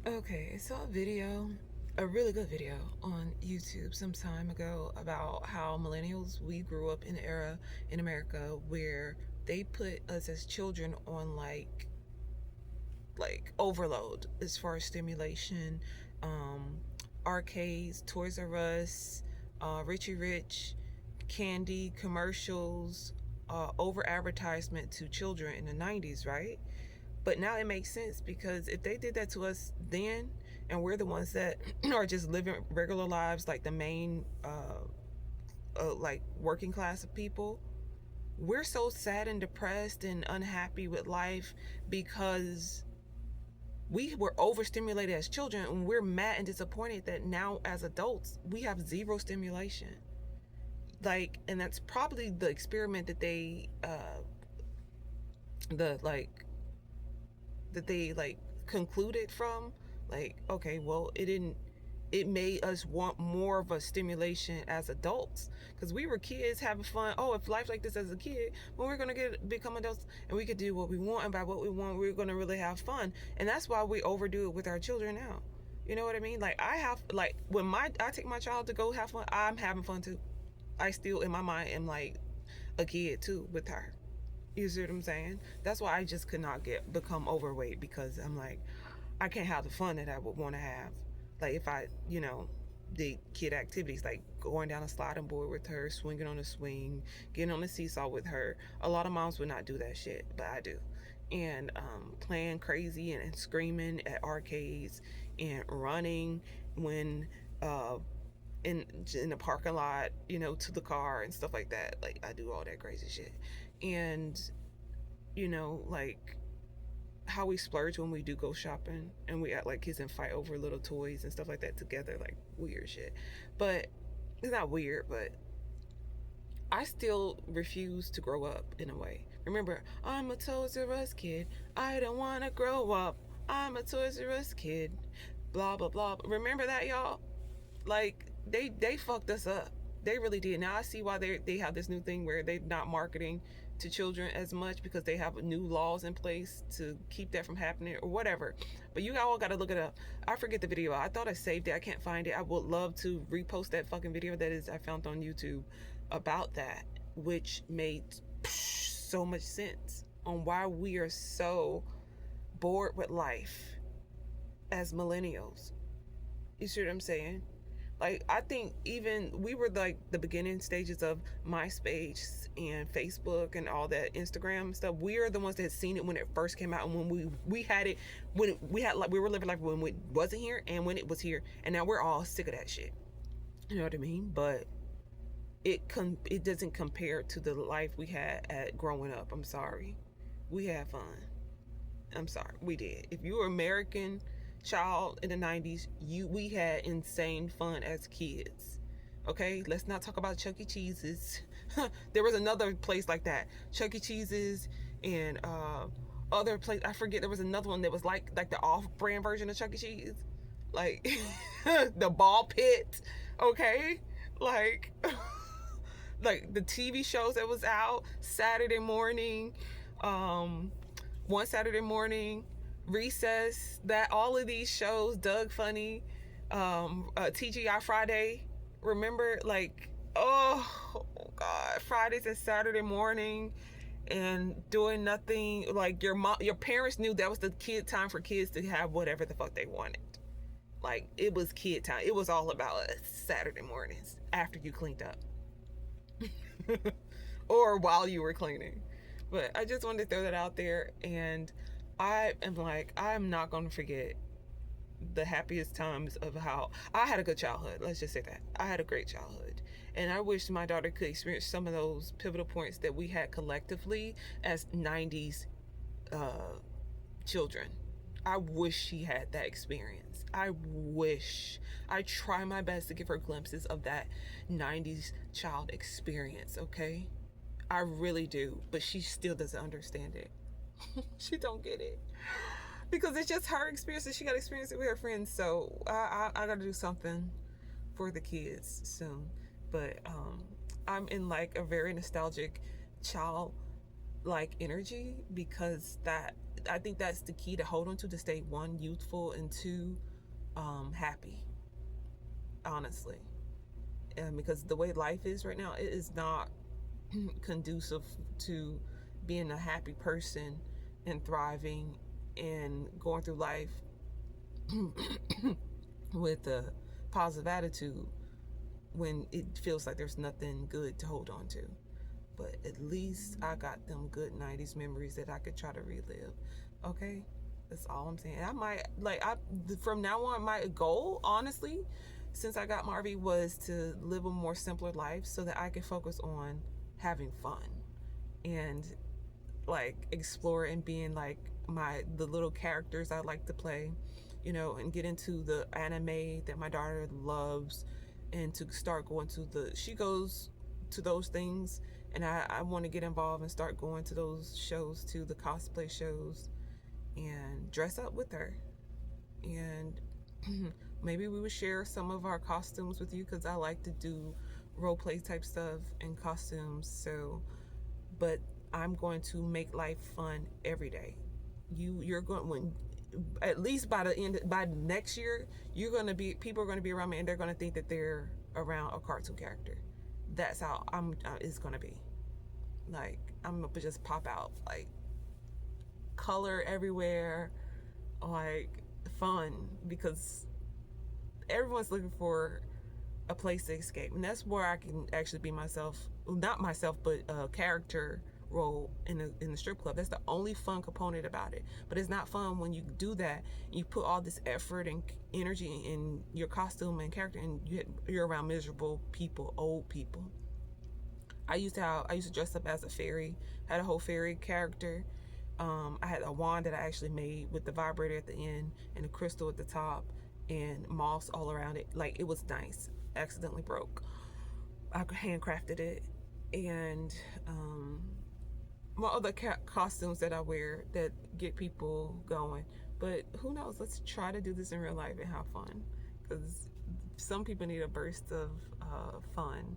Okay, I saw a video, a really good video on YouTube some time ago about how millennials, we grew up in an era in America where they put us as children on like overload as far as stimulation, um, arcades, Toys R Us, Richie Rich, candy, commercials, over advertisement to children in the 90s, right? But now it makes sense because if they did that to us then, and we're the ones that are just living regular lives, like the main, like working class of people, we're so sad and depressed and unhappy with life because we were overstimulated as children, and we're mad and disappointed that now as adults we have zero stimulation. Like, and that's probably the experiment that the like they concluded from, like, okay, well, it made us want more of a stimulation as adults because we were kids having fun. Oh, if life like this as a kid, when we're gonna become adults and we could do what we want, and by what we want we're gonna really have fun. And that's why we overdo it with our children now. You know what I mean? Like, I have, like, when I take my child to go have fun, I'm having fun too. I still in my mind am like a kid too with her. You see what I'm saying? That's why I just could not become overweight, because I'm like, I can't have the fun that I would want to have. Like, if I, did kid activities like going down a sliding board with her, swinging on a swing, getting on the seesaw with her. A lot of moms would not do that shit, but I do. And playing crazy and screaming at arcades and running when in the parking lot, to the car and stuff like that. Like, I do all that crazy shit. And like how we splurge when we do go shopping, and we act like kids and fight over little toys and stuff like that together, like weird shit. But it's not weird, but I still refuse to grow up in a way. Remember, I'm a Toys R Us kid. I don't want to grow up. I'm a Toys R Us kid. Blah, blah, blah. Remember that, y'all? Like, they fucked us up. They really did. Now I see why they have this new thing where they're not marketing to children as much, because they have new laws in place to keep that from happening or whatever. But you all got to look it up. I forget the video. I thought I saved it. I can't find it. I would love to repost that fucking video that is I found on YouTube about that, which made so much sense on why we are so bored with life as millennials. You see what I'm saying? Like, I think even we were like the beginning stages of MySpace and Facebook and all that Instagram stuff. We are the ones that had seen it when it first came out, and when we had it, when we had, like, we were living life when it wasn't here and when it was here, and now we're all sick of that shit. You know what I mean? But it doesn't compare to the life we had at growing up. I'm sorry, we had fun. I'm sorry, we did. If you were American child in the 90s, we had insane fun as kids. Okay, let's not talk about Chuck E. Cheese's. There was another place like that, Chuck E. Cheese's, and other place. I forget. There was another one that was like the off-brand version of Chuck E. Cheese, like the ball pit. Okay, like like the TV shows that was out Saturday morning. Um, One Saturday Morning, Recess, that all of these shows, Doug Funny, TGI Friday. Remember, like, oh God, Fridays and Saturday morning, and doing nothing. Like, your parents knew that was the kid time for kids to have whatever the fuck they wanted. Like, it was kid time. It was all about Saturday mornings after you cleaned up, or while you were cleaning. But I just wanted to throw that out there. And I am like, I'm not going to forget the happiest times of how I had a good childhood. Let's just say that. I had a great childhood. And I wish my daughter could experience some of those pivotal points that we had collectively as 90s children. I wish she had that experience. I wish. I try my best to give her glimpses of that 90s child experience, okay? I really do, but she still doesn't understand it. She don't get it because it's just her experience, and she got to experience it with her friends. So I got to do something for the kids soon. But I'm in like a very nostalgic child like energy, because I think that's the key to hold on to stay, one, youthful, and two, happy, honestly. Because the way life is right now, it is not conducive to being a happy person and thriving and going through life with a positive attitude when it feels like there's nothing good to hold on to. But at least I got them good 90s memories that I could try to relive. Okay? That's all I'm saying. I might, from now on, my goal, honestly, since I got Marvy, was to live a more simpler life so that I could focus on having fun and like explore and being like the little characters I like to play, and get into the anime that my daughter loves, and to start going to she goes to those things, and I want to get involved and start going to those shows too, the cosplay shows, and dress up with her. And maybe we would share some of our costumes with you, because I like to do role play type stuff in costumes. So, but I'm going to make life fun every day. You're going, when at least by next year, people are going to be around me and they're going to think that they're around a cartoon character. That's how it's going to be. Like, I'm going to just pop out, like, color everywhere, like, fun, because everyone's looking for a place to escape, and that's where I can actually be myself. Well, not myself, but a character role in the strip club. That's the only fun component about it. But it's not fun when you do that, you put all this effort and energy in your costume and character, and you're around miserable people, old people. I used to dress up as a fairy. Had a whole fairy character. I had a wand that I actually made with the vibrator at the end and a crystal at the top and moss all around it. Like, it was nice. Accidentally broke. I handcrafted it. And my other costumes that I wear that get people going. But who knows? Let's try to do this in real life and have fun, because some people need a burst of fun